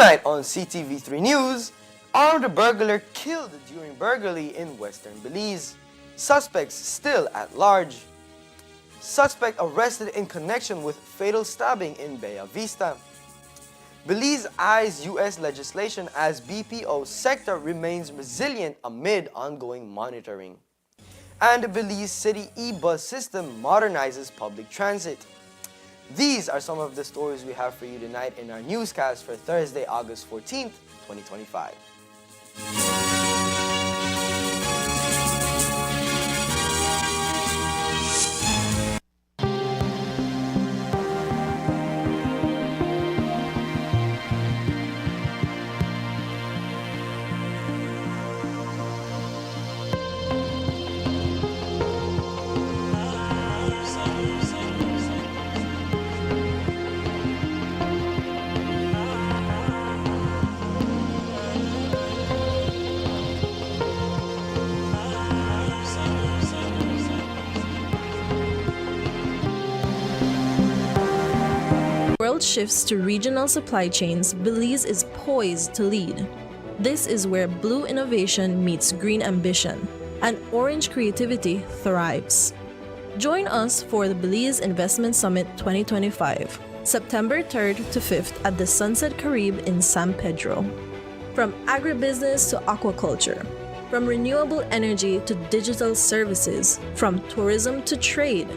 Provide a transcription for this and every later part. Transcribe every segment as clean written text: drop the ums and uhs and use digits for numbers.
Tonight on Ctv3 News, armed burglar killed during burglary in western Belize. Suspects still at large. Suspect arrested in connection with fatal stabbing in Bella Vista. Belize eyes U.S. legislation as BPO sector remains resilient amid ongoing monitoring. And Belize City e-bus system modernizes public transit. These are some of the stories we have for you tonight in our newscast for Thursday, August 14th, 2025. World shifts to regional supply chains, Belize is poised to lead. This is where blue innovation meets green ambition, and orange creativity thrives. Join us for the Belize Investment Summit 2025, September 3rd to 5th at the Sunset Carib in San Pedro. From agribusiness to aquaculture, from renewable energy to digital services, from tourism to trade,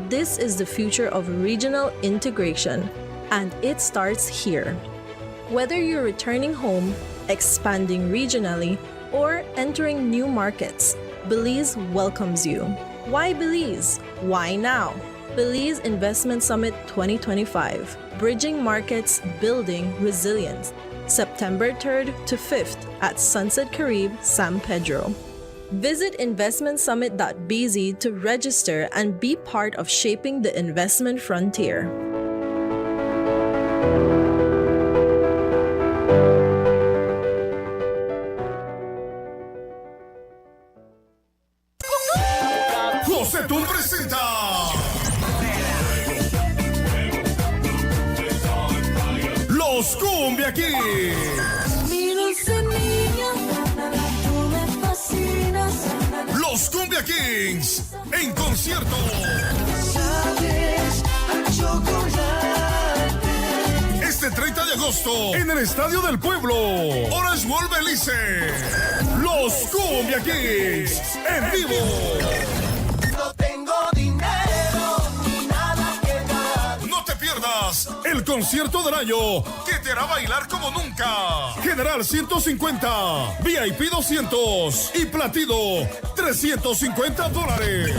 this is the future of regional integration. And it starts here. Whether you're returning home, expanding regionally, or entering new markets, Belize welcomes you. Why Belize? Why now? Belize Investment Summit 2025. Bridging markets, building resilience. September 3rd to 5th at Sunset Carib, San Pedro. Visit investmentsummit.bz to register and be part of shaping the investment frontier. Josetún presenta Los Cumbia Kings. Los Cumbia Kings en concierto. Este 30 de agosto en el Estadio del Pueblo, Orange World Belice. Los Cumbia Kings en vivo. El concierto del año que te hará bailar como nunca. General 150, VIP 200 y Platino $350.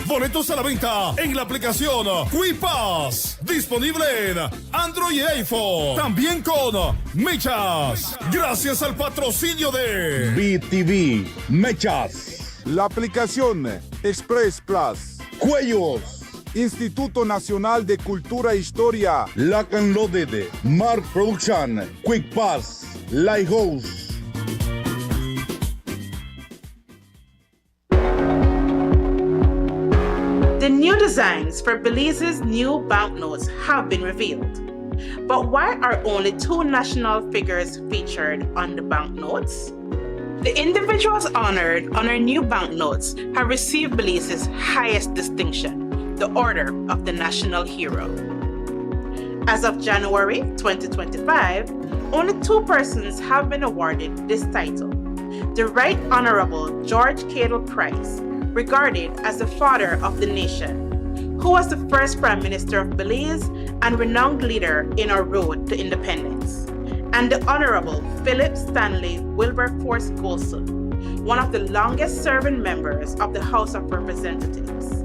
Boletos a la venta en la aplicación QuiPass, disponible en Android y iPhone. También con Mechas, gracias al patrocinio de BTV, Mechas, la aplicación Express Plus, Cuellos, Instituto Nacional de Cultura e Historia, Lock and Loaded, Mark Production, Quick Pass, Lighthouse. The new designs for Belize's new banknotes have been revealed. But why are only two national figures featured on the banknotes? The individuals honored on our new banknotes have received Belize's highest distinction, the Order of the National Hero. As of January 2025, only two persons have been awarded this title. The Right Honorable George Cadle Price, regarded as the father of the nation, who was the first Prime Minister of Belize and renowned leader in our road to independence, and the Honorable Philip Stanley Wilberforce Golson, one of the longest-serving members of the House of Representatives,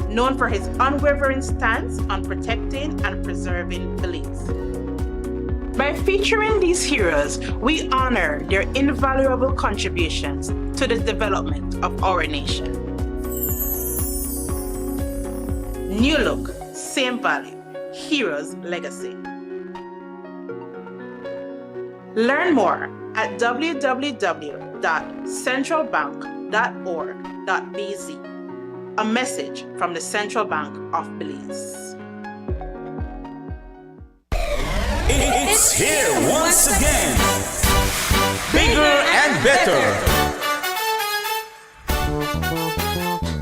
known for his unwavering stance on protecting and preserving Belize. By featuring these heroes, we honor their invaluable contributions to the development of our nation. New look, same value, heroes' legacy. Learn more at www.centralbank.org.bz. A message from the Central Bank of Belize. It's here once again. Bigger and better.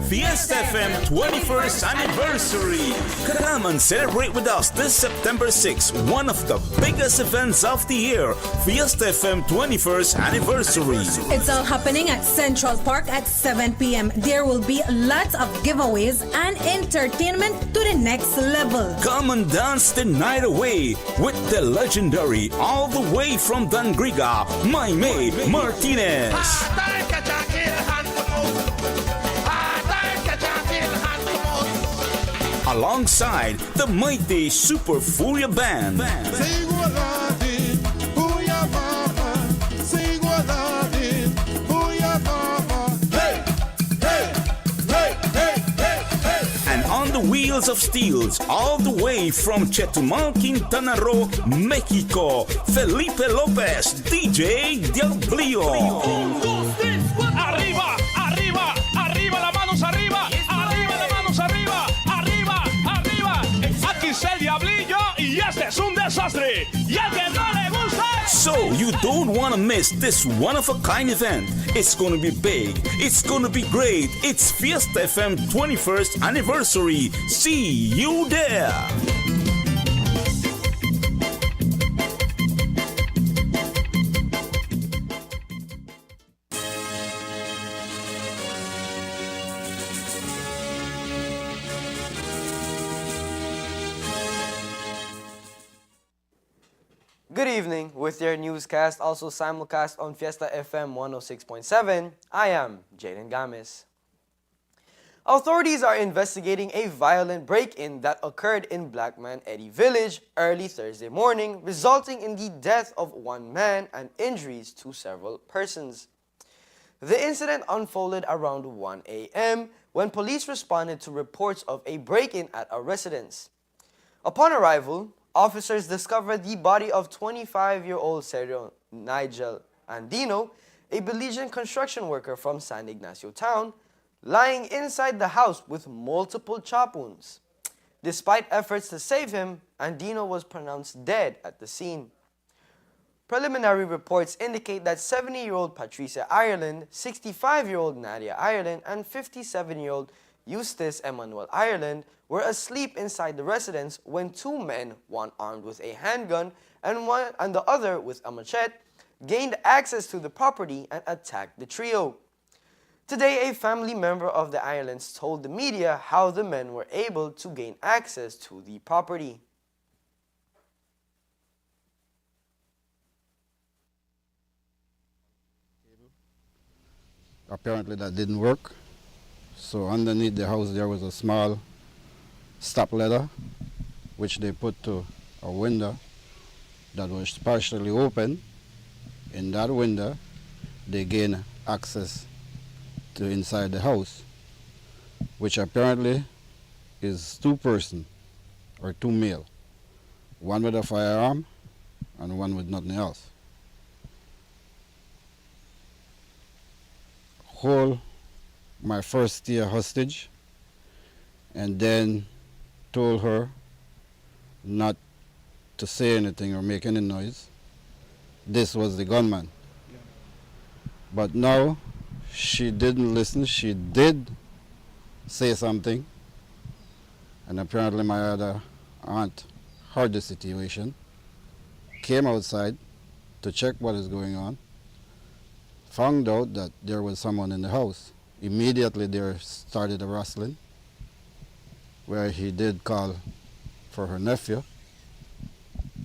Fiesta FM 21st anniversary. Come and celebrate with us this September 6th, one of the biggest events of the year, Fiesta FM 21st anniversary. It's all happening at Central Park at 7 p.m. There will be lots of giveaways and entertainment to the next level. Come and dance the night away with the legendary, all the way from Dangriga, Maime Martinez. Alongside the mighty Super Furia Band. And on the wheels of steels, all the way from Chetumal, Quintana Roo, Mexico, Felipe Lopez, DJ Diablio. Arriba, arriba, arriba, las manos arriba, arriba, las manos arriba, arriba, arriba. Aquí está el Diablillo y este es un desastre. Y al que no le gusta. So you don't want to miss this one-of-a-kind event. It's going to be big. It's going to be great. It's Fiesta FM 21st anniversary. See you there. Good evening. With your newscast, also simulcast on Fiesta FM 106.7, I am Jaden Gamis. Authorities are investigating a violent break-in that occurred in Blackman Eddy Village early Thursday morning, resulting in the death of one man and injuries to several persons. The incident unfolded around 1 a.m. when police responded to reports of a break-in at a residence. Upon arrival, officers discovered the body of 25-year-old Sergio Nigel Andino, a Belizean construction worker from San Ignacio Town, lying inside the house with multiple chop wounds. Despite efforts to save him, Andino was pronounced dead at the scene. Preliminary reports indicate that 70-year-old Patricia Ireland, 65-year-old Nadia Ireland, and 57-year-old Eustace Emmanuel Ireland were asleep inside the residence when two men, one armed with a handgun and the other with a machete, gained access to the property and attacked the trio. Today, a family member of the Irelands told the media how the men were able to gain access to the property. Apparently that didn't work. So underneath the house there was a small stop ladder which they put to a window that was partially open. In that window they gained access to inside the house, which apparently is two person or two male, one with a firearm and one with nothing else. Hold my first year hostage and then told her not to say anything or make any noise. This was the gunman. But now she didn't listen. She did say something, and apparently my other aunt heard the situation, came outside to check what is going on, found out that there was someone in the house. Immediately there started a rustling where he did call for her nephew,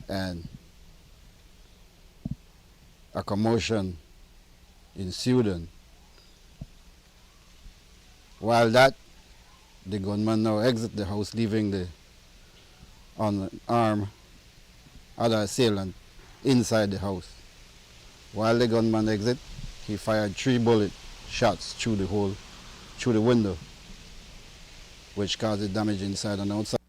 and a commotion ensued. And while that, the gunman now exit the house, leaving the unarmed other assailant inside the house. While the gunman exit, he fired 3 bullet shots through the window, which caused damage inside and outside.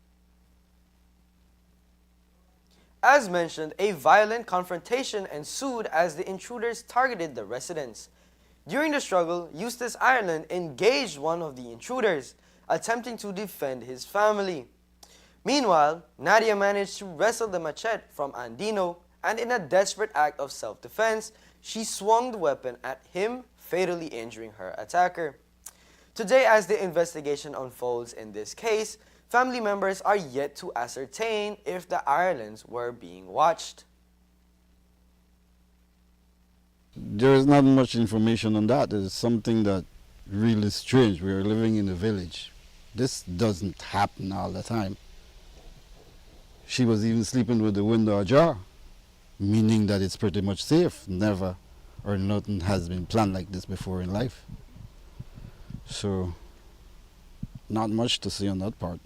As mentioned, a violent confrontation ensued as the intruders targeted the residence. During the struggle, Eustace Ireland engaged one of the intruders, attempting to defend his family. Meanwhile, Nadia managed to wrestle the machete from Andino, and in a desperate act of self-defense, she swung the weapon at him, fatally injuring her attacker. Today, as the investigation unfolds in this case, family members are yet to ascertain if the Irelands were being watched. There is not much information on that. It's something that really strange. We are living in a village. This doesn't happen all the time. She was even sleeping with the window ajar, meaning that it's pretty much safe. Never or nothing has been planned like this before in life. So, not much to say on that part.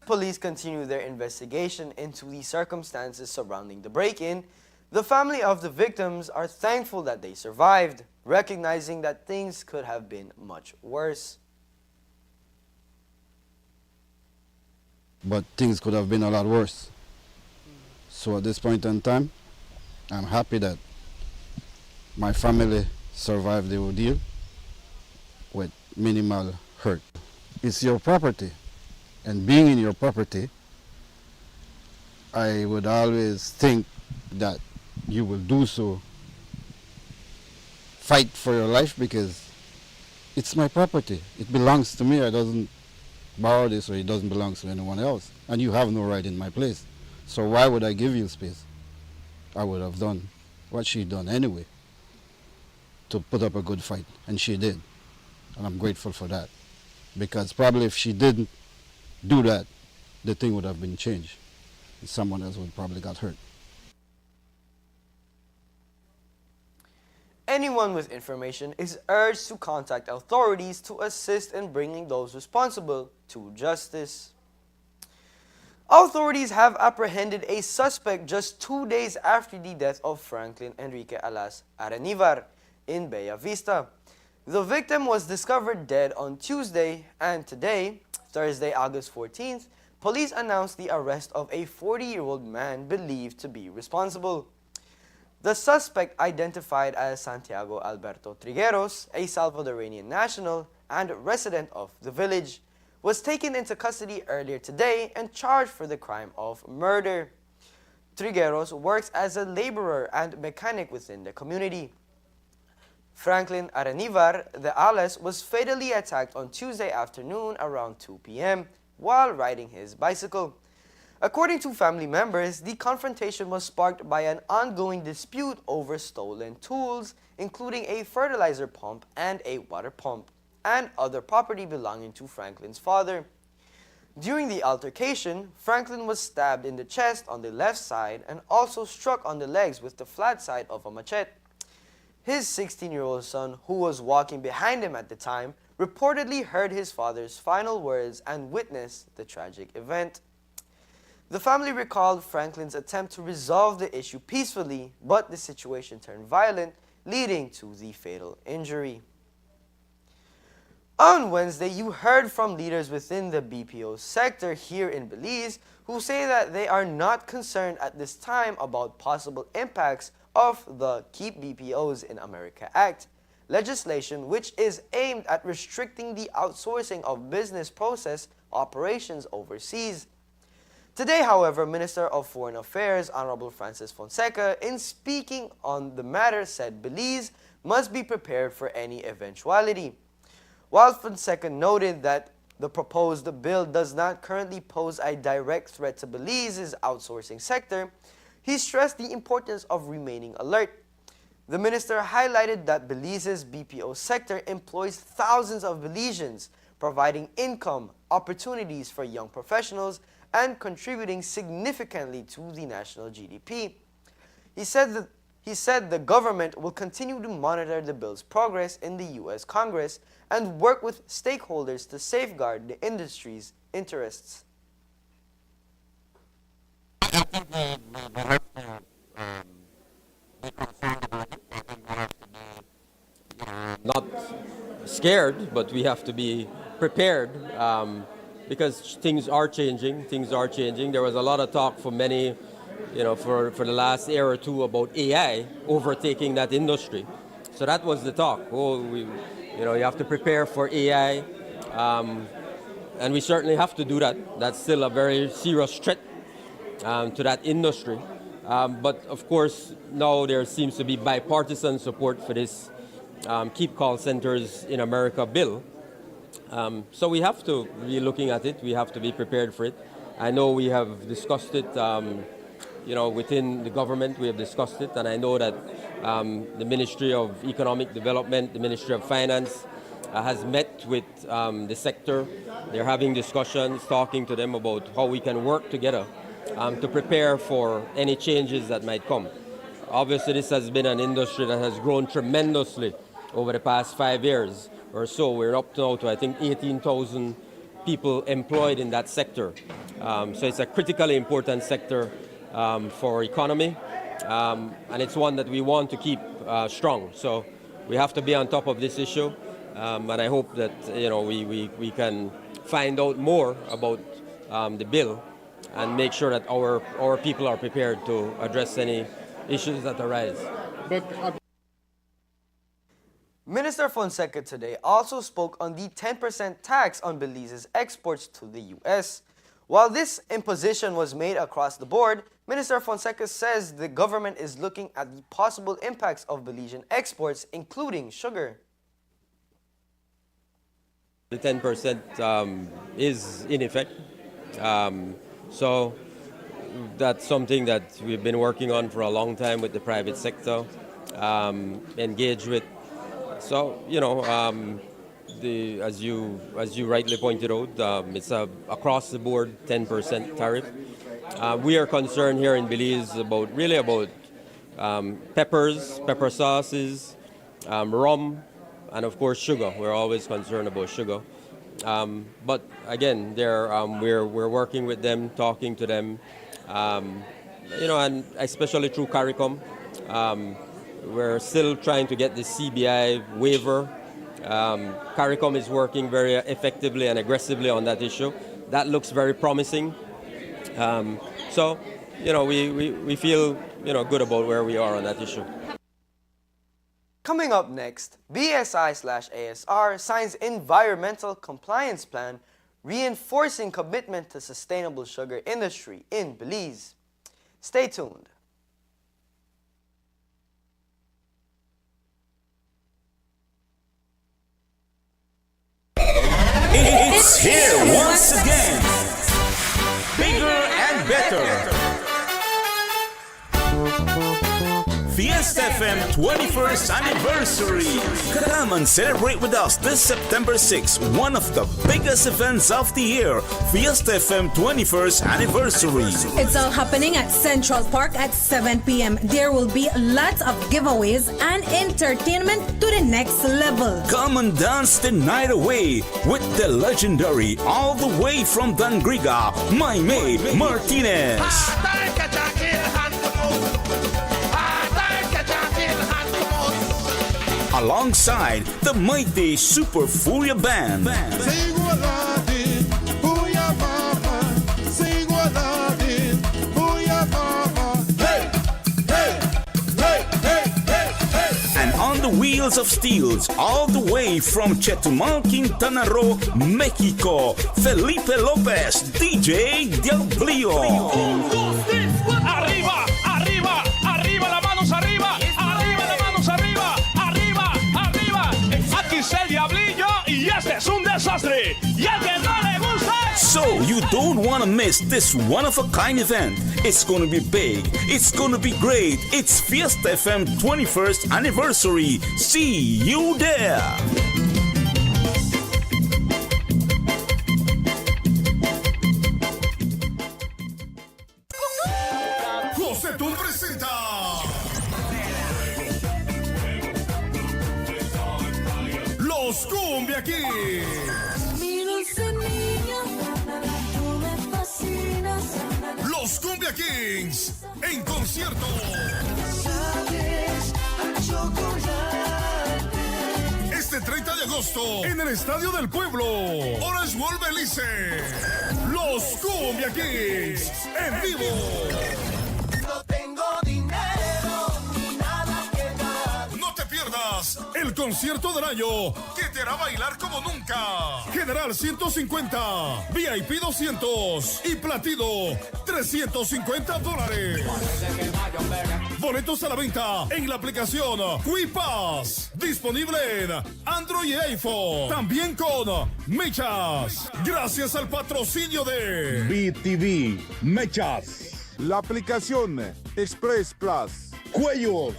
Police continue their investigation into the circumstances surrounding the break-in. The family of the victims are thankful that they survived, recognizing that things could have been much worse. But things could have been a lot worse. So at this point in time, I'm happy that my family survived the ordeal with minimal hurt. It's your property, and being in your property, I would always think that you will do so. Fight for your life because it's my property. It belongs to me. I doesn't borrow this or it doesn't belong to anyone else. And you have no right in my place. So why would I give you space? I would have done what she done anyway to put up a good fight. And she did. And I'm grateful for that. Because probably if she didn't do that, the thing would have been changed. Someone else would probably got hurt. Anyone with information is urged to contact authorities to assist in bringing those responsible to justice. Authorities have apprehended a suspect just 2 days after the death of Franklin Enrique Alas Aranivar in Bella Vista. The victim was discovered dead on Tuesday, and today, Thursday, August 14th, police announced the arrest of a 40-year-old man believed to be responsible. The suspect, identified as Santiago Alberto Trigueros, a Salvadoranian national and resident of the village, was taken into custody earlier today and charged for the crime of murder. Trigueros works as a laborer and mechanic within the community. Franklin Aranivar, the Alas, was fatally attacked on Tuesday afternoon around 2 p.m. while riding his bicycle. According to family members, the confrontation was sparked by an ongoing dispute over stolen tools, including a fertilizer pump and a water pump, and other property belonging to Franklin's father. During the altercation, Franklin was stabbed in the chest on the left side and also struck on the legs with the flat side of a machete. His 16-year-old son, who was walking behind him at the time, reportedly heard his father's final words and witnessed the tragic event. The family recalled Franklin's attempt to resolve the issue peacefully, but the situation turned violent, leading to the fatal injury. On Wednesday, you heard from leaders within the BPO sector here in Belize who say that they are not concerned at this time about possible impacts of the Keep BPOs in America Act, legislation which is aimed at restricting the outsourcing of business process operations overseas. Today, however, Minister of Foreign Affairs, Honorable Francis Fonseca, in speaking on the matter, said Belize must be prepared for any eventuality. While Fonseca noted that the proposed bill does not currently pose a direct threat to Belize's outsourcing sector, he stressed the importance of remaining alert. The minister highlighted that Belize's BPO sector employs thousands of Belizeans, providing income, opportunities for young professionals, and contributing significantly to the national GDP. He said the government will continue to monitor the bill's progress in the U.S. Congress and work with stakeholders to safeguard the industry's interests. I think we have to be concerned about it. I think we have to be not scared, but we have to be prepared because things are changing. There was a lot of talk for many, for the last year or two about AI overtaking that industry. So that was the talk. You have to prepare for AI And we certainly have to do that. That's still a very serious threat to that industry. But of course, now there seems to be bipartisan support for this Keep Call Centers in America bill. So we have to be looking at it. We have to be prepared for it. I know we have discussed it, within the government. We have discussed it, and I know that the Ministry of Economic Development, the Ministry of Finance, has met with the sector. They're having discussions, talking to them about how we can work together to prepare for any changes that might come. Obviously, this has been an industry that has grown tremendously over the past 5 years or so. We're up now to, I think, 18,000 people employed in that sector. So it's a critically important sector for economy, and it's one that we want to keep strong. So we have to be on top of this issue, and I hope that we can find out more about the bill and make sure that our people are prepared to address any issues that arise. Minister Fonseca today also spoke on the 10% tax on Belize's exports to the U.S. While this imposition was made across the board, Minister Fonseca says the government is looking at the possible impacts of Belizean exports, including sugar. The 10% is in effect. So that's something that we've been working on for a long time with the private sector, engaged with. So, as you rightly pointed out, it's a across the board 10% tariff. We are concerned here in Belize about peppers, pepper sauces, rum, and of course sugar. We're always concerned about sugar. But again, we're working with them, talking to them, and especially through CARICOM. We're still trying to get the CBI waiver. CARICOM is working very effectively and aggressively on that issue. That looks very promising. So, we feel, good about where we are on that issue. Coming up next, BSI/ASR signs environmental compliance plan reinforcing commitment to sustainable sugar industry in Belize. Stay tuned. It's here once again. Bigger and better. Fiesta FM 21st anniversary. Come and celebrate with us this September 6th, one of the biggest events of the year, Fiesta FM 21st anniversary. It's all happening at Central Park at 7 p.m. There will be lots of giveaways and entertainment to the next level. Come and dance the night away with the legendary, all the way from Dangriga, Maime Martinez. Alongside the mighty Super Furia Band. And on the wheels of steels, all the way from Chetumal, Quintana Roo, Mexico, Felipe Lopez, DJ Diablillo. Arriba, arriba, arriba, las manos arriba, arriba, las manos arriba, arriba, arriba. Aquí está el Diablillo y este es un desastre. Y al que no le gusta. So you don't want to miss this one-of-a-kind event. It's going to be big. It's going to be great. It's Fiesta FM 21st anniversary. See you there. Josetón presenta Los Cumbia Kings. Los Cumbia Kings en concierto. Este 30 de agosto en el Estadio del Pueblo, Orange World Belize. Los Cumbia Kings en vivo. No tengo dinero ni nada que dar. No te pierdas el concierto del año que te a bailar como nunca. General 150, VIP 200 y Platino $350. Boletos a la venta en la aplicación Quipass, disponible en Android y iPhone. También con Mechas, gracias al patrocinio de BTV, Mechas, La aplicación Express Plus. Cuellos,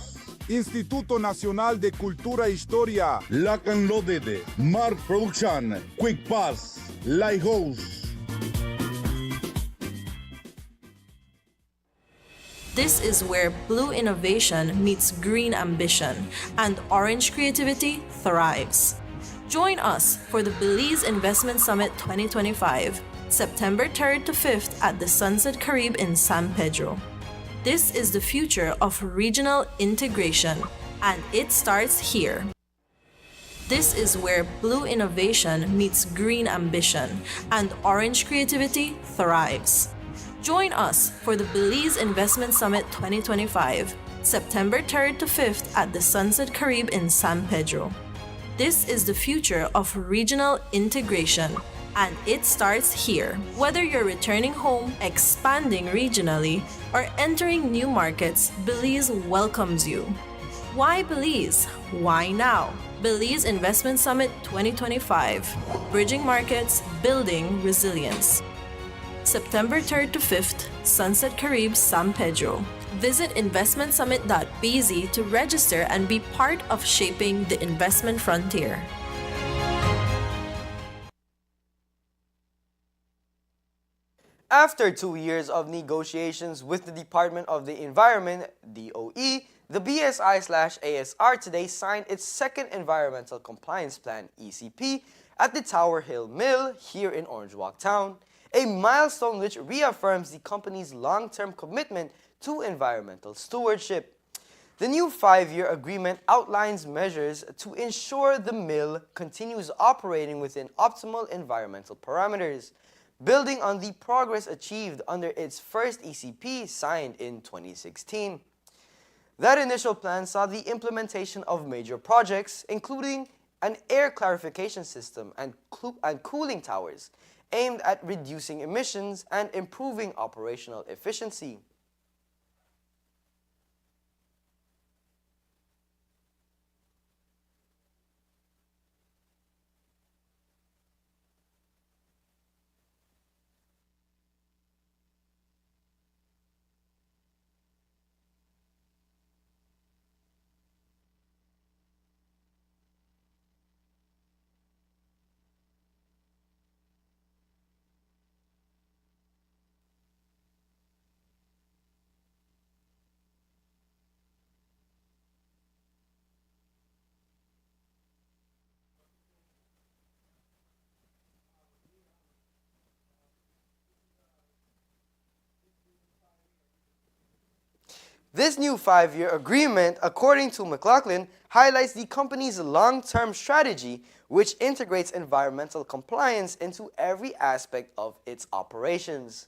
Instituto Nacional de Cultura e Historia. Lock and Loaded, Mark Production, Quick Pass, Lighthouse. This is where blue innovation meets green ambition and orange creativity thrives. Join us for the Belize Investment Summit 2025, September 3rd to 5th at the Sunset Caribe in San Pedro. This is the future of regional integration, and it starts here. This is where blue innovation meets green ambition and orange creativity thrives. Join us for the Belize Investment Summit 2025, September 3rd to 5th at the Sunset Caribe in San Pedro. This is the future of regional integration, and it starts here. Whether you're returning home, expanding regionally, or entering new markets, Belize welcomes you. Why Belize? Why now? Belize Investment Summit 2025, Bridging Markets, Building Resilience. September 3rd to 5th, Sunset Caribe, San Pedro. Visit investmentsummit.bz to register and be part of shaping the investment frontier. After 2 years of negotiations with the Department of the Environment, DOE, the BSI/ASR today signed its second Environmental Compliance Plan, ECP, at the Tower Hill Mill here in Orange Walk Town, a milestone which reaffirms the company's long-term commitment to environmental stewardship. The new 5-year agreement outlines measures to ensure the mill continues operating within optimal environmental parameters, building on the progress achieved under its first ECP signed in 2016. That initial plan saw the implementation of major projects, including an air clarification system and cooling towers, aimed at reducing emissions and improving operational efficiency. This new 5-year agreement, according to McLaughlin, highlights the company's long-term strategy, which integrates environmental compliance into every aspect of its operations.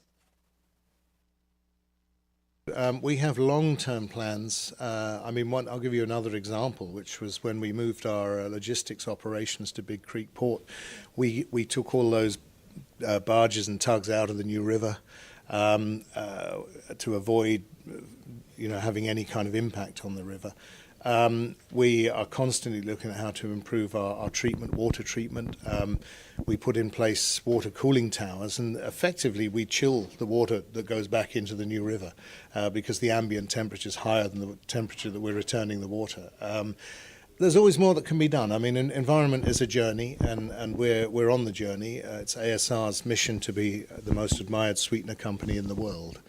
We have long-term plans. I'll give you another example, which was when we moved our logistics operations to Big Creek Port. We took all those barges and tugs out of the New River to avoid having any kind of impact on the river. We are constantly looking at how to improve our treatment, water treatment. We put in place water cooling towers, and effectively we chill the water that goes back into the New River because the ambient temperature is higher than the temperature that we're returning the water. There's always more that can be done. Environment is a journey, and we're on the journey. It's ASR's mission to be the most admired sweetener company in the world.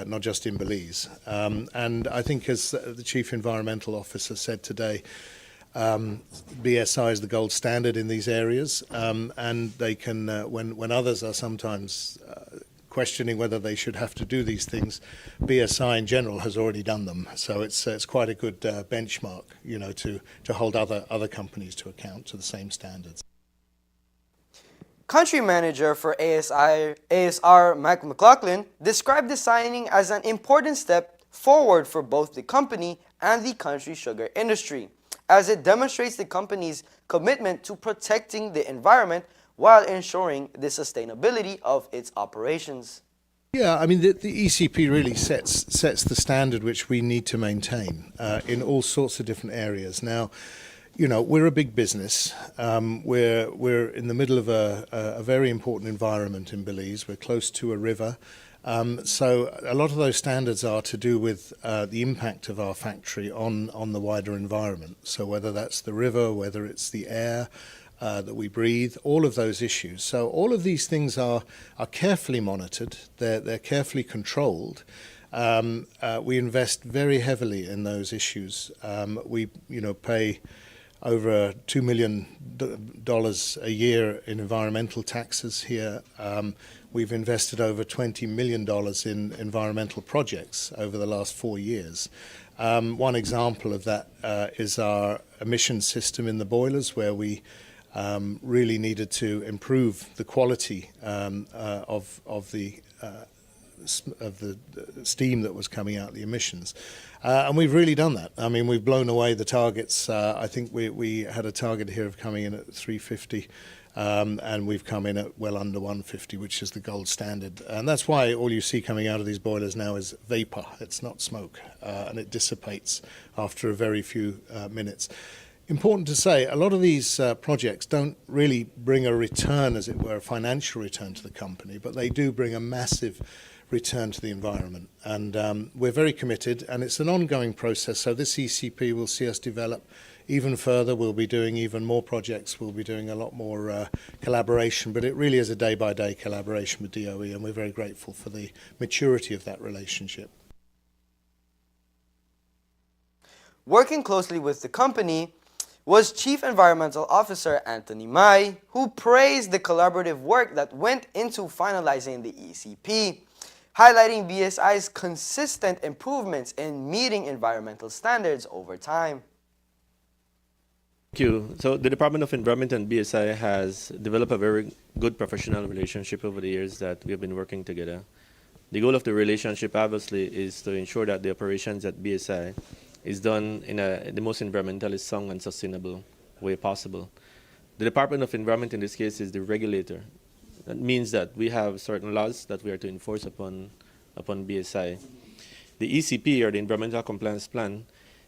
Not just in Belize. And I think, as the Chief Environmental Officer said today, BSI is the gold standard in these areas, and they can, when others are sometimes questioning whether they should have to do these things, BSI in general has already done them. So it's quite a good benchmark, to hold other companies to account to the same standards. Country manager for ASR, Mike McLaughlin, described the signing as an important step forward for both the company and the country sugar industry, as it demonstrates the company's commitment to protecting the environment while ensuring the sustainability of its operations. Yeah, I mean, the ECP really sets the standard which we need to maintain in all sorts of different areas. Now, you know, we're a big business. We're in the middle of a very important environment in Belize. We're close to a river. So a lot of those standards are to do with the impact of our factory on the wider environment. So whether that's the river, whether it's the air that we breathe, all of those issues. So all of these things are carefully monitored. They're carefully controlled. We invest very heavily in those issues. We pay over $2 million a year in environmental taxes here. We've invested over $20 million in environmental projects over the last 4 years. One example of that is our emission system in the boilers, where we really needed to improve the quality of the steam that was coming out, the emissions. And we've really done that. I mean, we've blown away the targets. I think we had a target here of coming in at 350, and we've come in at well under 150, which is the gold standard. And that's why all you see coming out of these boilers now is vapor. It's not smoke, and it dissipates after a very few minutes. Important to say, a lot of these projects don't really bring a return, as it were, a financial return to the company, but they do bring a massive return to the environment. And we're very committed, and it's an ongoing process. So this ECP will see us develop even further. We'll be doing even more projects. We'll be doing a lot more collaboration, but it really is a day-by-day collaboration with DOE, and we're very grateful for the maturity of that relationship. Working closely with the company was Chief Environmental Officer Anthony Mai, who praised the collaborative work that went into finalizing the ECP, highlighting BSI's consistent improvements in meeting environmental standards over time. Thank you. So the Department of Environment and BSI has developed a very good professional relationship over the years that we have been working together. The goal of the relationship, obviously, is to ensure that the operations at BSI is done in the most environmentally sound and sustainable way possible. The Department of Environment in this case is the regulator. That means that we have certain laws that we are to enforce upon BSI. The ECP, or the Environmental Compliance Plan,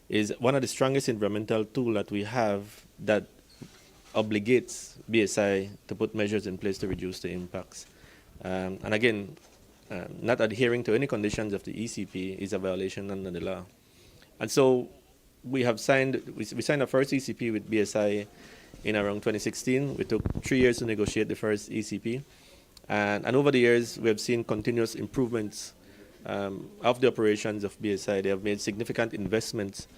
is one of the strongest environmental tools that we have that obligates BSI to put measures in place to reduce the impacts. And again, not adhering to any conditions of the ECP is a violation under the law. And so we signed our first ECP with BSI in around 2016. We took 3 years to negotiate the first ECP. And over the years, we have seen continuous improvements of the operations of BSI. They have made significant investments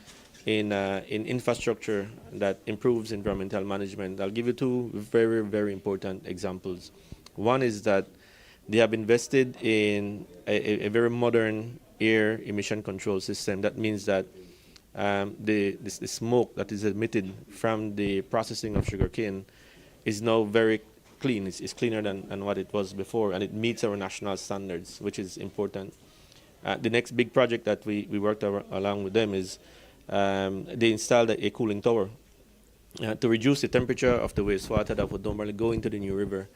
in infrastructure that improves environmental management. I'll give you two very, very important examples. One is that they have invested in a very modern air emission control system. That means that the smoke that is emitted from the processing of sugarcane is now very clean. It's cleaner than what it was before, and it meets our national standards, which is important. The next big project that we worked along with them is they installed a cooling tower to reduce the temperature of the wastewater that would normally go into the new river.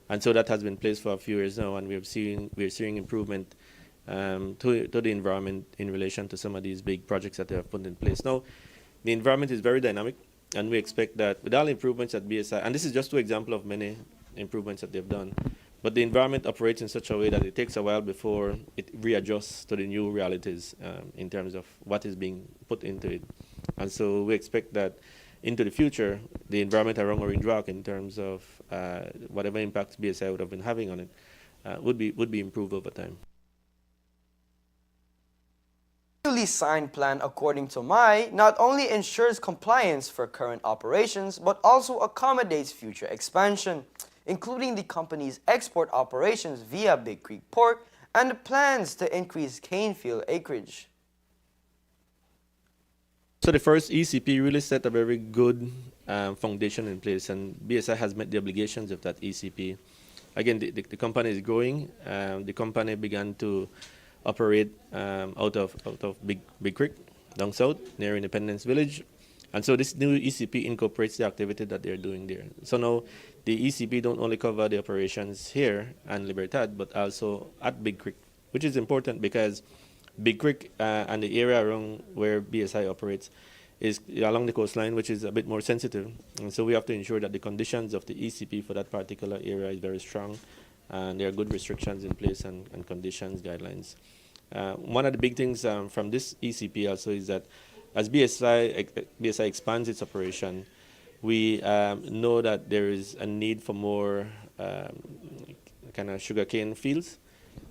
And so that has been placed for a few years now, and we're seeing improvement to the environment in relation to some of these big projects that they have put in place. Now, the environment is very dynamic, and we expect that with all improvements at BSI, and this is just two examples of many improvements that they've done, but the environment operates in such a way that it takes a while before it readjusts to the new realities in terms of what is being put into it. And so we expect that into the future, the environment around Orange Rock, in terms of whatever impacts BSI would have been having on it, would be improved over time. The newly signed plan, according to Mai, not only ensures compliance for current operations, but also accommodates future expansion, including the company's export operations via Big Creek Port and the plans to increase cane field acreage. So the first ECP really set a very good foundation in place, and BSI has met the obligations of that ECP. Again, the company is growing. The company began to operate out of Big Creek, down south, near Independence Village. And so this new ECP incorporates the activity that they're doing there. So now the ECP don't only cover the operations here and Libertad, but also at Big Creek, which is important because Big Creek and the area around where BSI operates is along the coastline, which is a bit more sensitive. And so we have to ensure that the conditions of the ECP for that particular area is very strong, and there are good restrictions in place and conditions, guidelines. One of the big things from this ECP also is that as BSI expands its operation, we know that there is a need for more kind of sugarcane fields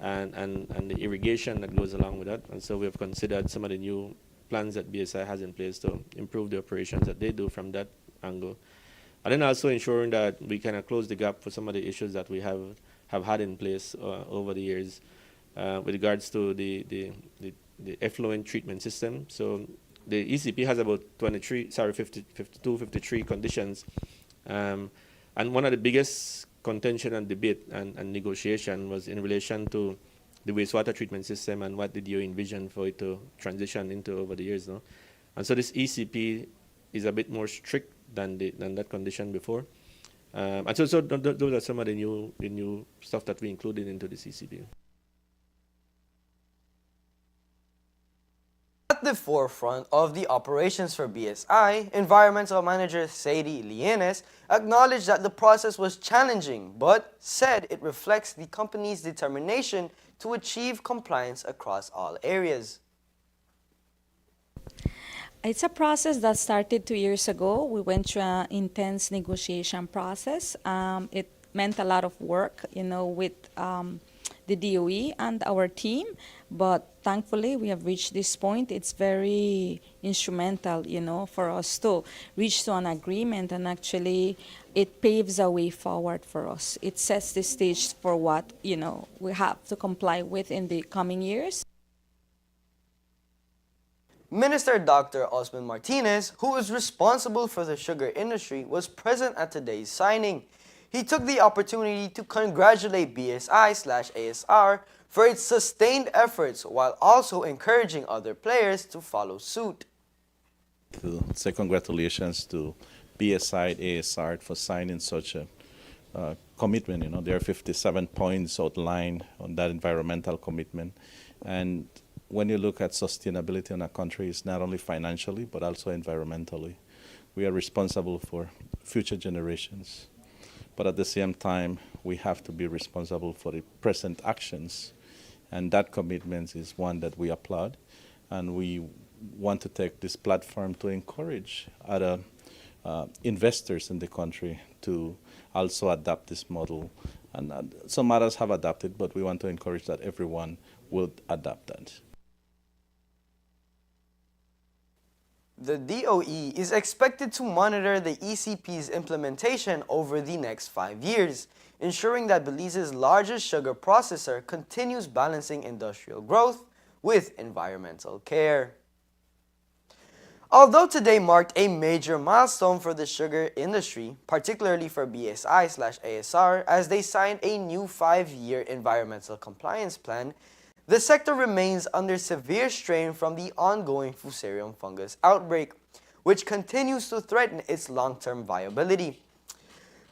and the irrigation that goes along with that. And so we have considered some of the new plans that BSI has in place to improve the operations that they do from that angle. And then also ensuring that we kind of close the gap for some of the issues that we have had in place over the years with regards to the effluent treatment system. So the ECP has about 53 conditions. And one of the biggest contention and debate and negotiation was in relation to the wastewater treatment system and what did you envision for it to transition into over the years. No? And so this ECP is a bit more strict than that condition before. And so those are some of the new stuff that we included into this ECP. At the forefront of the operations for BSI, Environmental Manager Sadie Lienes acknowledged that the process was challenging, but said it reflects the company's determination to achieve compliance across all areas. It's a process that started 2 years ago. We went through an intense negotiation process. It meant a lot of work, with the DOE and our team, but thankfully we have reached this point. It's very instrumental, for us to reach to an agreement, and actually it paves a way forward for us. It sets the stage for what, we have to comply with in the coming years. Minister Dr. Osman Martinez, who is responsible for the sugar industry, was present at today's signing. He took the opportunity to congratulate BSI/ASR for its sustained efforts while also encouraging other players to follow suit. To say congratulations to BSI and ASR for signing such a commitment. There are 57 points outlined on that environmental commitment. And when you look at sustainability in a country, it's not only financially, but also environmentally. We are responsible for future generations. But at the same time, we have to be responsible for the present actions. And that commitment is one that we applaud. And we want to take this platform to encourage other investors in the country to also adopt this model. And some others have adopted, but we want to encourage that everyone will adopt that. The DOE is expected to monitor the ECP's implementation over the next 5 years, ensuring that Belize's largest sugar processor continues balancing industrial growth with environmental care. Although today marked a major milestone for the sugar industry, particularly for BSI/ASR, as they signed a new 5-year environmental compliance plan, the sector remains under severe strain from the ongoing Fusarium fungus outbreak, which continues to threaten its long-term viability.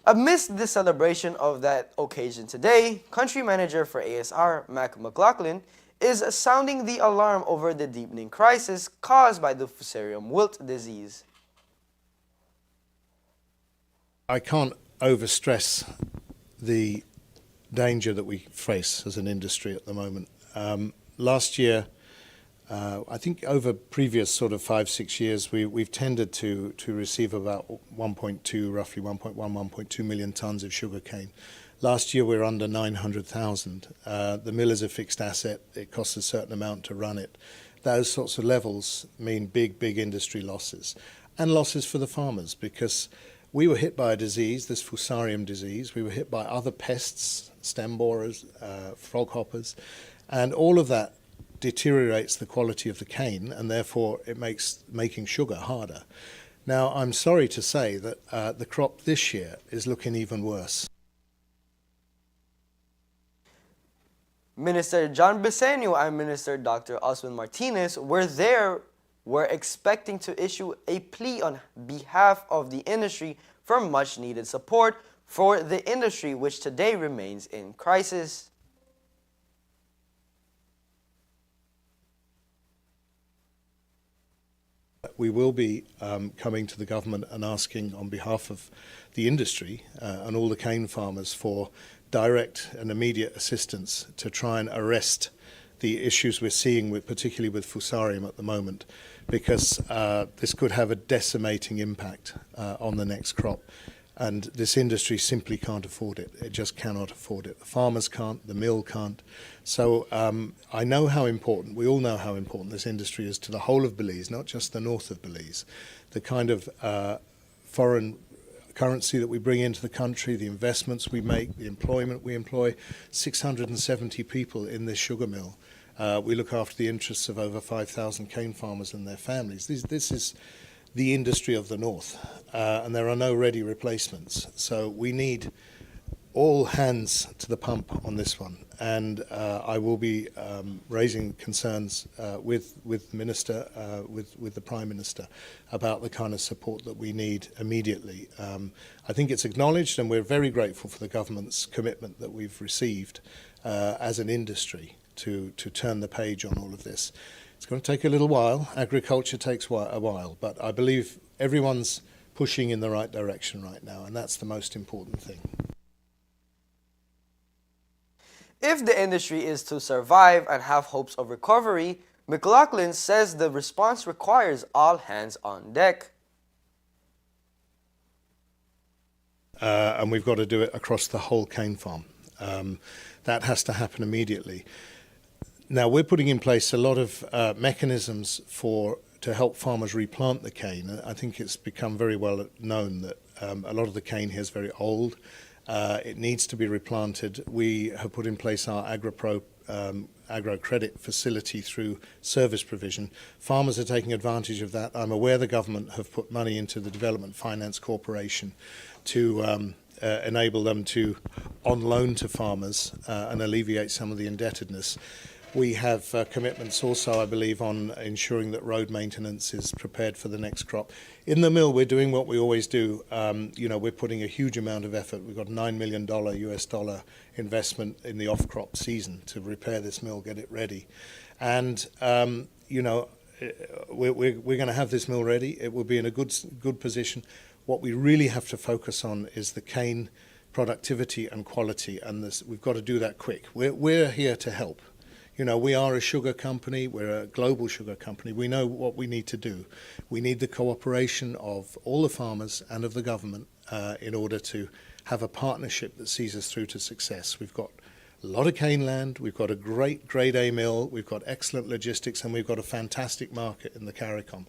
Amidst the celebration of that occasion today, Country Manager for ASR, Mac McLaughlin, is sounding the alarm over the deepening crisis caused by the Fusarium wilt disease. I can't overstress the danger that we face as an industry at the moment. Last year, I think over previous sort of 5-6 years, we've tended to receive about 1.2, roughly 1.1, 1.2 million tons of sugarcane. Last year, we're under 900,000. The mill is a fixed asset. It costs a certain amount to run it. Those sorts of levels mean big industry losses, and losses for the farmers, because we were hit by a disease, this Fusarium disease. We were hit by other pests, stem borers, frog hoppers, and all of that deteriorates the quality of the cane, and therefore it makes making sugar harder. Now, I'm sorry to say that the crop this year is looking even worse. Minister John Briceño and Minister Dr. Osman Martinez were there were expecting to issue a plea on behalf of the industry for much needed support for the industry, which today remains in crisis. We will be coming to the government and asking on behalf of the industry and all the cane farmers for direct and immediate assistance to try and arrest the issues we're seeing, particularly with fusarium at the moment, because this could have a decimating impact on the next crop. And this industry simply can't afford it. It just cannot afford it. The farmers can't, the mill can't. So I know how important, we all know how important this industry is to the whole of Belize, not just the north of Belize. The kind of foreign currency that we bring into the country, the investments we make, the employment we employ, 670 people in this sugar mill. We look after the interests of over 5,000 cane farmers and their families. This is the industry of the north, and there are no ready replacements. So we need all hands to the pump on this one, and I will be raising concerns with Minister, with the Prime Minister, about the kind of support that we need immediately. I think it's acknowledged, and we're very grateful for the government's commitment that we've received as an industry to turn the page on all of this. It's going to take a little while. Agriculture takes a while, but I believe everyone's pushing in the right direction right now, and that's the most important thing. If the industry is to survive and have hopes of recovery, McLaughlin says the response requires all hands on deck. And we've got to do it across the whole cane farm. That has to happen immediately. Now, we're putting in place a lot of mechanisms to help farmers replant the cane. I think it's become very well known that a lot of the cane here is very old. It needs to be replanted. We have put in place our agro credit facility through service provision. Farmers are taking advantage of that. I'm aware the government have put money into the Development Finance Corporation to enable them to on loan to farmers and alleviate some of the indebtedness. We have commitments also, I believe, on ensuring that road maintenance is prepared for the next crop. In the mill, we're doing what we always do. We're putting a huge amount of effort. We've got $9 million US dollar investment in the off-crop season to repair this mill, get it ready. And, we're going to have this mill ready. It will be in a good position. What we really have to focus on is the cane productivity and quality, and we've got to do that quick. We're here to help. We are a sugar company, we're a global sugar company. We know what we need to do. We need the cooperation of all the farmers and of the government in order to have a partnership that sees us through to success. We've got a lot of cane land, we've got a great grade A mill, we've got excellent logistics, and we've got a fantastic market in the CARICOM.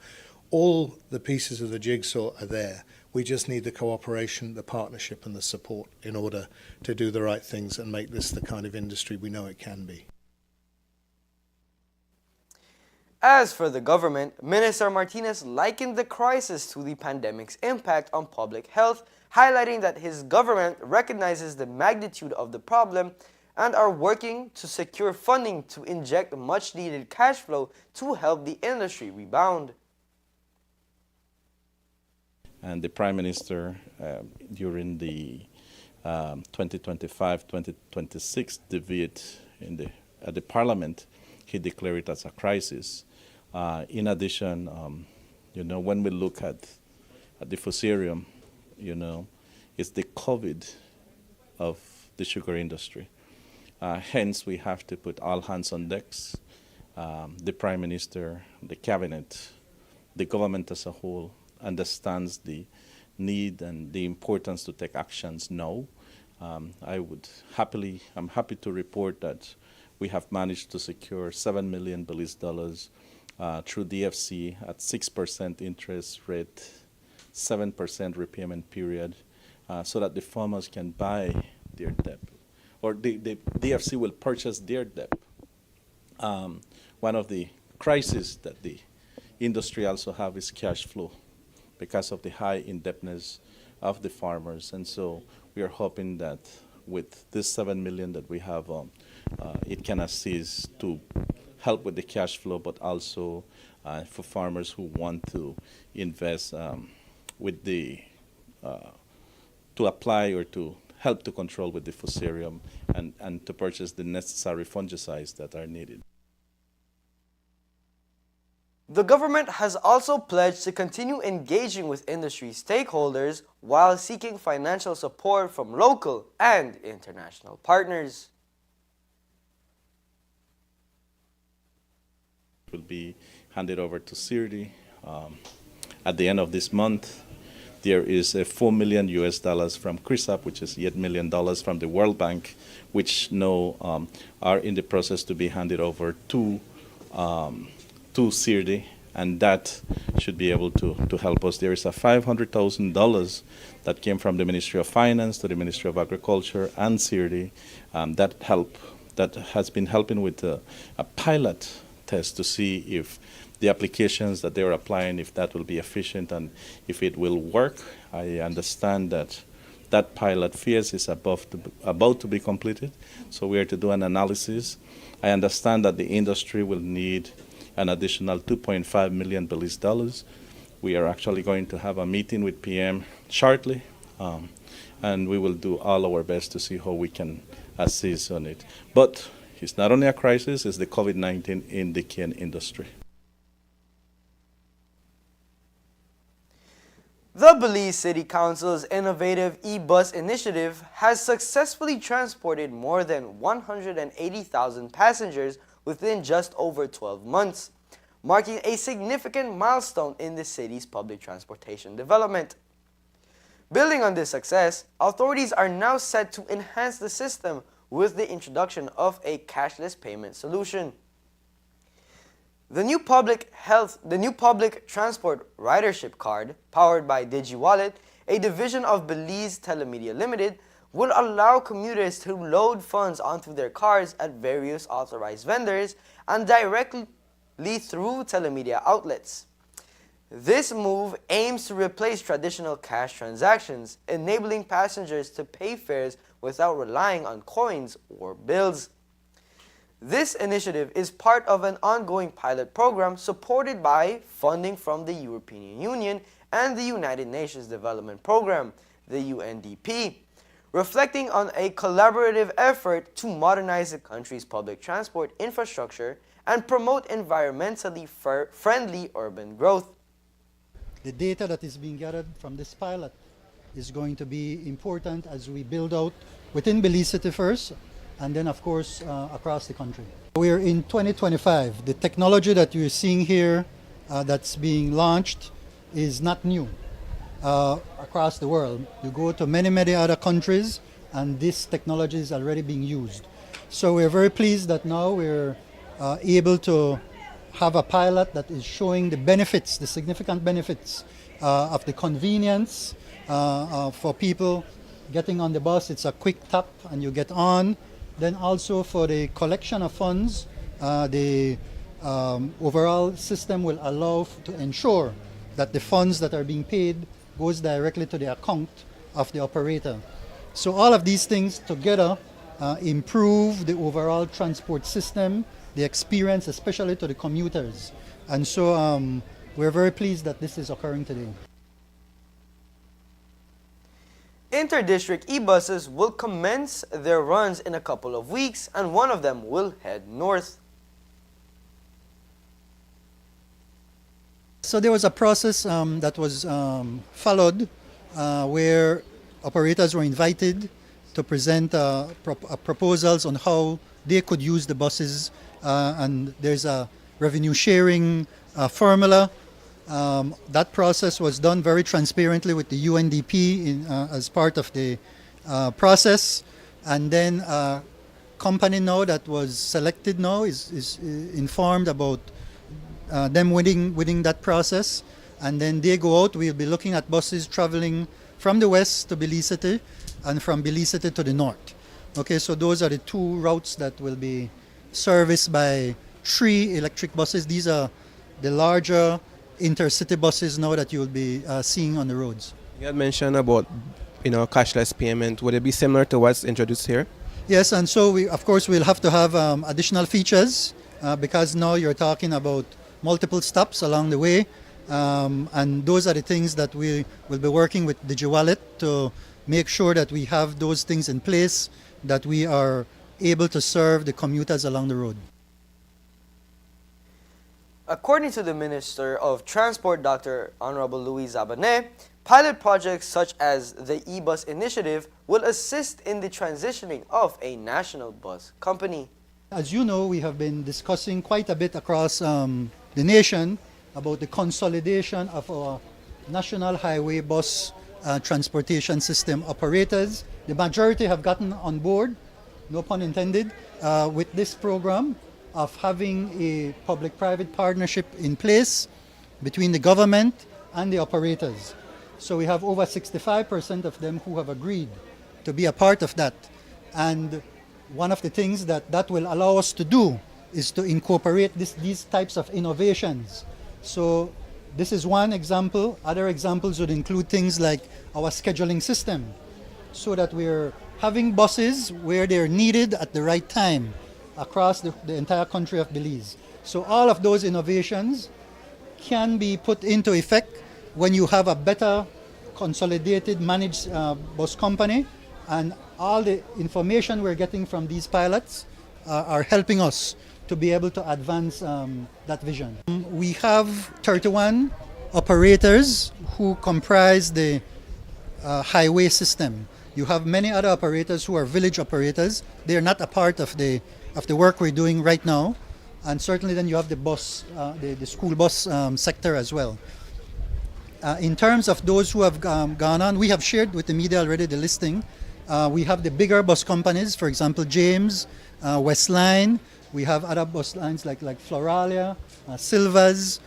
All the pieces of the jigsaw are there. We just need the cooperation, the partnership, and the support in order to do the right things and make this the kind of industry we know it can be. As for the government, Minister Martinez likened the crisis to the pandemic's impact on public health, highlighting that his government recognizes the magnitude of the problem and are working to secure funding to inject much-needed cash flow to help the industry rebound. And the Prime Minister, during the 2025-2026 debate at the Parliament, he declared it as a crisis. In addition, when we look at the fusarium, it's the COVID of the sugar industry. Hence, we have to put all hands on decks. The Prime Minister, the Cabinet, the government as a whole understands the need and the importance to take actions now. I'm happy to report that we have managed to secure $7 million Belize dollars through DFC at 6% interest rate, 7% repayment period, so that the farmers can buy their debt, or the DFC will purchase their debt. One of the crises that the industry also have is cash flow because of the high indebtedness of the farmers. And so we are hoping that with this $7 million that we have, it can assist to help with the cash flow, but also for farmers who want to invest with the to apply or to help to control with the fusarium and to purchase the necessary fungicides that are needed. The government has also pledged to continue engaging with industry stakeholders while seeking financial support from local and international partners. It will be handed over to CIRDI at the end of this month. There is a $4 million from CRISAP, which is yet $1 million from the World Bank, which now are in the process to be handed over to CIRDI, and that should be able to help us. There is a $500,000 that came from the Ministry of Finance to the Ministry of Agriculture and CIRDI that has been helping with a pilot test to see if the applications that they're applying, if that will be efficient and if it will work. I understand that that pilot phase is about to be completed, so we are to do an analysis. I understand that the industry will need an additional $2.5 million Belize dollars. We are actually going to have a meeting with PM shortly, and we will do all our best to see how we can assist on it. But it's not only a crisis, it's the COVID-19 in the cane industry. The Belize City Council's innovative e-bus initiative has successfully transported more than 180,000 passengers within just over 12 months, marking a significant milestone in the city's public transportation development. Building on this success, authorities are now set to enhance the system with the introduction of a cashless payment solution. The new public transport ridership card, powered by DigiWallet, a division of Belize Telemedia Limited, will allow commuters to load funds onto their cards at various authorized vendors and directly through telemedia outlets. This move aims to replace traditional cash transactions, enabling passengers to pay fares without relying on coins or bills. This initiative is part of an ongoing pilot program supported by funding from the European Union and the United Nations Development Program, the UNDP, reflecting on a collaborative effort to modernize the country's public transport infrastructure and promote environmentally friendly urban growth. The data that is being gathered from this pilot is going to be important as we build out within Belize City first, and then of course across the country. We're in 2025. The technology that you're seeing here that's being launched is not new across the world. You go to many other countries and this technology is already being used. So we're very pleased that now we're able to have a pilot that is showing the benefits, the significant benefits of the convenience for people getting on the bus. It's a quick tap and you get on. Then also for the collection of funds, the overall system will allow to ensure that the funds that are being paid goes directly to the account of the operator. So all of these things together improve the overall transport system, the experience, especially to the commuters. And so we're very pleased that this is occurring today. Inter-district e-buses will commence their runs in a couple of weeks, and one of them will head north. So there was a process that was followed where operators were invited to present proposals on how they could use the buses, and there's a revenue sharing formula. That process was done very transparently with the UNDP as part of the process, and then a company now that was selected now is informed about them winning that process, and then they go out. We'll be looking at buses traveling from the west to Belize City and from Belize City to the north. Okay, so those are the two routes that will be serviced by 3 electric buses. These are the larger intercity buses now that you will be seeing on the roads. You had mentioned about cashless payment. Would it be similar to what's introduced here? Yes, and so we of course will have to have additional features because now you're talking about multiple stops along the way, and those are the things that we will be working with DigiWallet to make sure that we have those things in place, that we are able to serve the commuters along the road. According to the Minister of Transport, Dr. Honorable Louise Abane, pilot projects such as the e-bus initiative will assist in the transitioning of a national bus company. As you know, we have been discussing quite a bit across the nation about the consolidation of our national highway bus transportation system operators. The majority have gotten on board, no pun intended, with this program of having a public-private partnership in place between the government and the operators. So we have over 65% of them who have agreed to be a part of that. And one of the things that will allow us to do is to incorporate these types of innovations. So this is one example. Other examples would include things like our scheduling system, so that we're having buses where they're needed at the right time across the entire country of Belize. So all of those innovations can be put into effect when you have a better consolidated managed bus company, and all the information we're getting from these pilots are helping us to be able to advance that vision. We have 31 operators who comprise the highway system. You have many other operators who are village operators. They're not a part of the work we're doing right now. And certainly then you have the bus, the school bus sector as well. In terms of those who have gone on, we have shared with the media already the listing. We have the bigger bus companies, for example, James, Westline. We have other bus lines like Floralia, Silvas.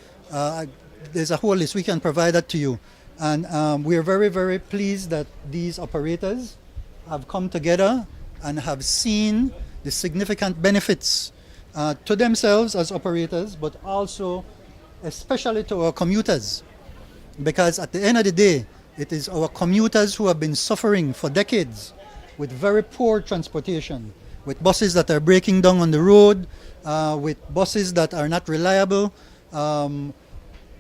There's a whole list. We can provide that to you. And we are very, very pleased that these operators have come together and have seen the significant benefits to themselves as operators, but also especially to our commuters. Because at the end of the day, it is our commuters who have been suffering for decades with very poor transportation, with buses that are breaking down on the road, with buses that are not reliable,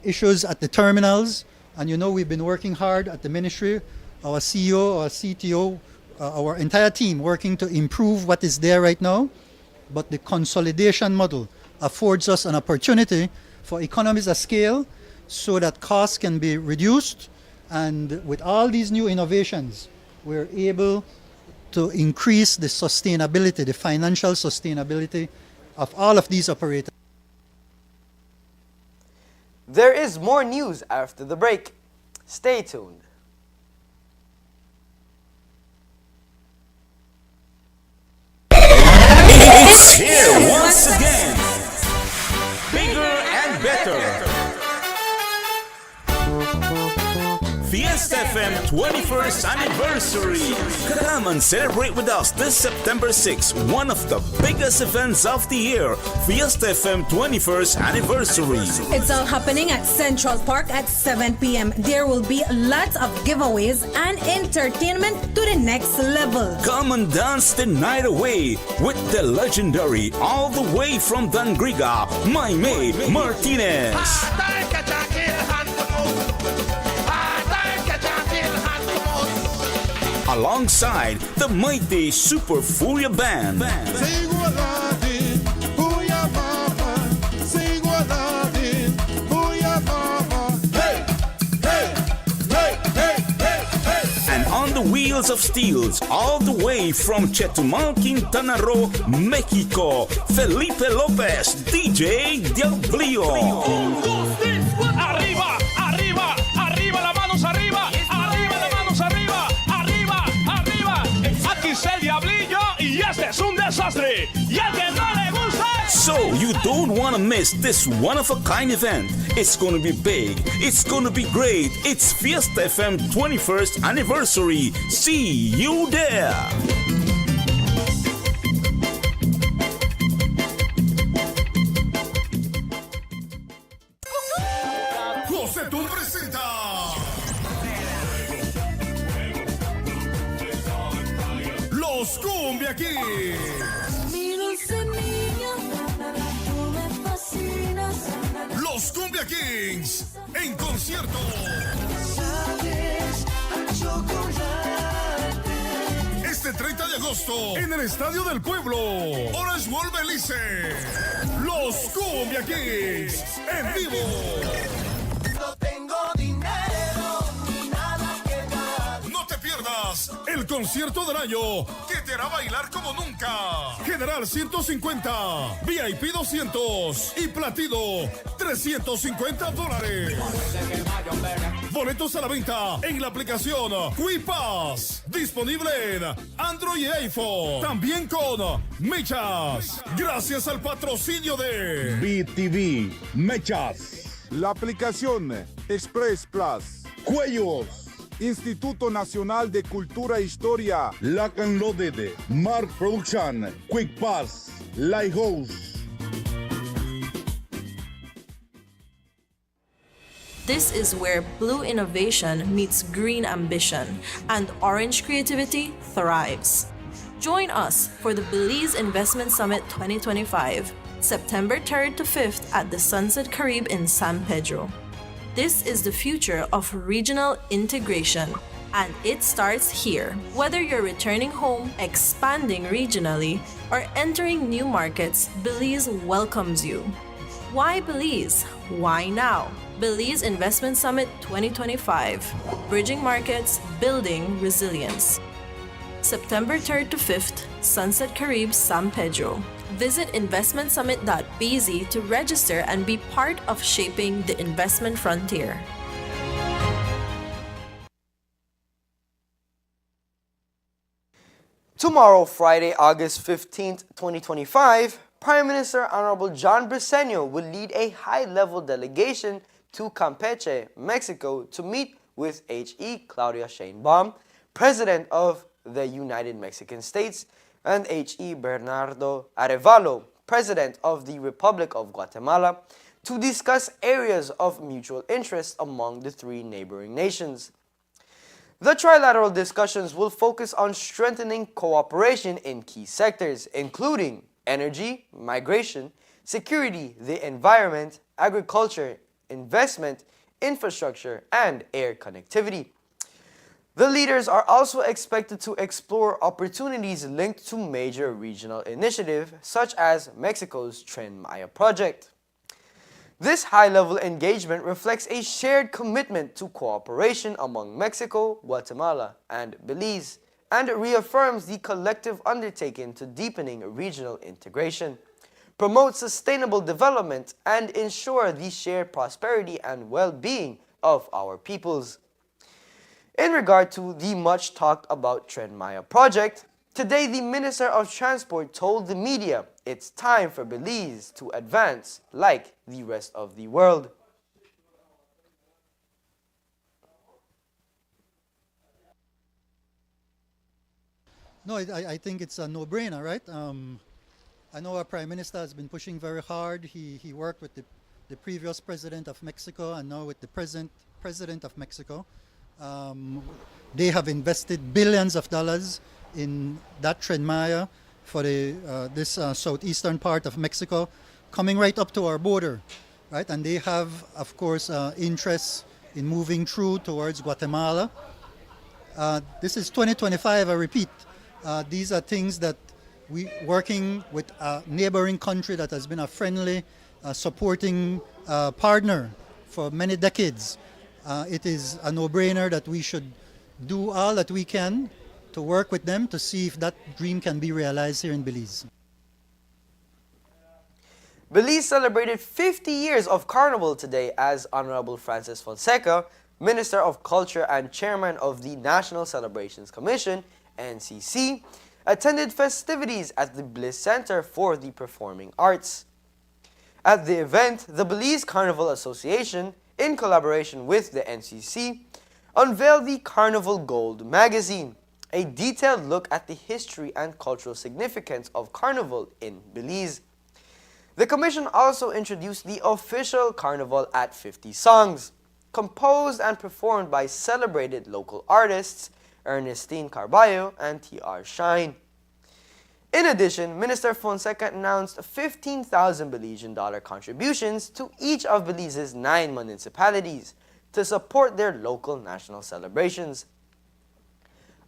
issues at the terminals. And you know, we've been working hard at the ministry, our CEO, our CTO, our entire team working to improve what is there right now. But the consolidation model affords us an opportunity for economies of scale so that costs can be reduced. And with all these new innovations, we're able to increase the sustainability, the financial sustainability of all of these operators. There is more news after the break. Stay tuned. It's here once again. Bigger and better. Fiesta FM 21st anniversary. Come and celebrate with us this September 6th, one of the biggest events of the year, Fiesta FM 21st anniversary. It's all happening at Central Park at 7 p.m. There will be lots of giveaways and entertainment to the next level. Come and dance the night away with the legendary, all the way from Dangriga, Maime Martinez. Alongside the mighty Super Furia Band. And on the wheels of steels, all the way from Chetumal, Quintana Roo, Mexico, Felipe Lopez, DJ Diablillo. Arriba, arriba, arriba, las manos arriba, arriba, las manos arriba, arriba, arriba. Aquí está el Diablillo y este es un desastre. Y al que no le gusta. So you don't want to miss this one-of-a-kind event. It's going to be big. It's going to be great. It's Fiesta FM 21st anniversary. See you there. Los Cumbia Kings. Cumbia Kings en concierto. Este 30 de agosto en el Estadio del Pueblo, Orange World Belice. Los Cumbia Kings en vivo. No tengo dinero ni nada que dar. No te pierdas el concierto del año que te hará bailar como nunca. General 150, VIP 200 y Platino $350. Boletos a la venta en la aplicación Quipass, disponible en Android y iPhone. También con Mechas, gracias al patrocinio de BTV, Mechas, La aplicación Express Plus, Cuellos, Instituto Nacional de Cultura e Historia, Lock and Loaded, Mark Production, Quick Pass, Lighthouse. This is where blue innovation meets green ambition and orange creativity thrives. Join us for the Belize Investment Summit 2025, September 3rd to 5th at the Sunset Caribe in San Pedro. This is the future of regional integration, and it starts here. Whether you're returning home, expanding regionally, or entering new markets, Belize welcomes you. Why Belize? Why now? Belize Investment Summit 2025. Bridging markets, building resilience. September 3rd to 5th, Sunset Caribe, San Pedro. Visit investmentsummit.bz to register and be part of shaping the investment frontier. Tomorrow, Friday, August 15th, 2025, Prime Minister Honorable John Briceño will lead a high-level delegation to Campeche, Mexico, to meet with H.E. Claudia Sheinbaum, President of the United Mexican States, and H.E. Bernardo Arevalo, President of the Republic of Guatemala, to discuss areas of mutual interest among the three neighboring nations. The trilateral discussions will focus on strengthening cooperation in key sectors, including energy, migration, security, the environment, agriculture, investment, infrastructure, and air connectivity. The leaders are also expected to explore opportunities linked to major regional initiatives, such as Mexico's Tren Maya project. This high-level engagement reflects a shared commitment to cooperation among Mexico, Guatemala, and Belize, and reaffirms the collective undertaking to deepening regional integration, promote sustainable development, and ensure the shared prosperity and well-being of our peoples. In regard to the much-talked-about Tren Maya project, today the Minister of Transport told the media it's time for Belize to advance like the rest of the world. No, I think it's a no-brainer, right? I know our Prime Minister has been pushing very hard. He worked with the previous President of Mexico and now with the present President of Mexico. They have invested billions of dollars in that Tren Maya for this southeastern part of Mexico, coming right up to our border, right? And they have, of course, interests in moving through towards Guatemala. This is 2025, I repeat. These are things that we, working with a neighboring country that has been a friendly, supporting partner for many decades. It is a no-brainer that we should do all that we can to work with them to see if that dream can be realized here in Belize. Belize celebrated 50 years of Carnival today as Honorable Francis Fonseca, Minister of Culture and Chairman of the National Celebrations Commission, NCC, attended festivities at the Bliss Center for the Performing Arts. At the event, the Belize Carnival Association, in collaboration with the NCC, unveiled the Carnival Gold magazine, a detailed look at the history and cultural significance of Carnival in Belize. The commission also introduced the official Carnival at 50 songs, composed and performed by celebrated local artists Ernestine Carballo and T.R. Shine. In addition, Minister Fonseca announced 15,000 Belizean dollar contributions to each of Belize's 9 municipalities to support their local national celebrations.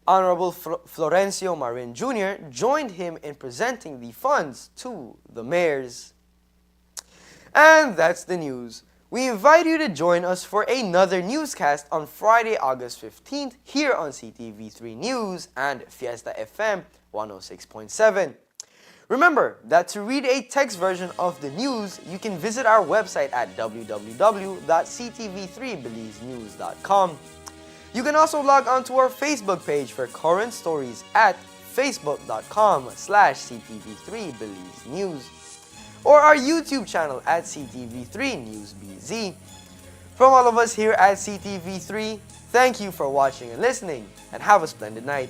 Honorable Florencio Marin Jr. joined him in presenting the funds to the mayors. And that's the news. We invite you to join us for another newscast on Friday, August 15th here on Ctv3 News and Fiesta FM 106.7. Remember that to read a text version of the news, you can visit our website at www.ctv3belizenews.com. You can also log on to our Facebook page for current stories at facebook.com/ctv3belizenews or our YouTube channel at CTV3 News BZ. From all of us here at CTV3, thank you for watching and listening, and have a splendid night.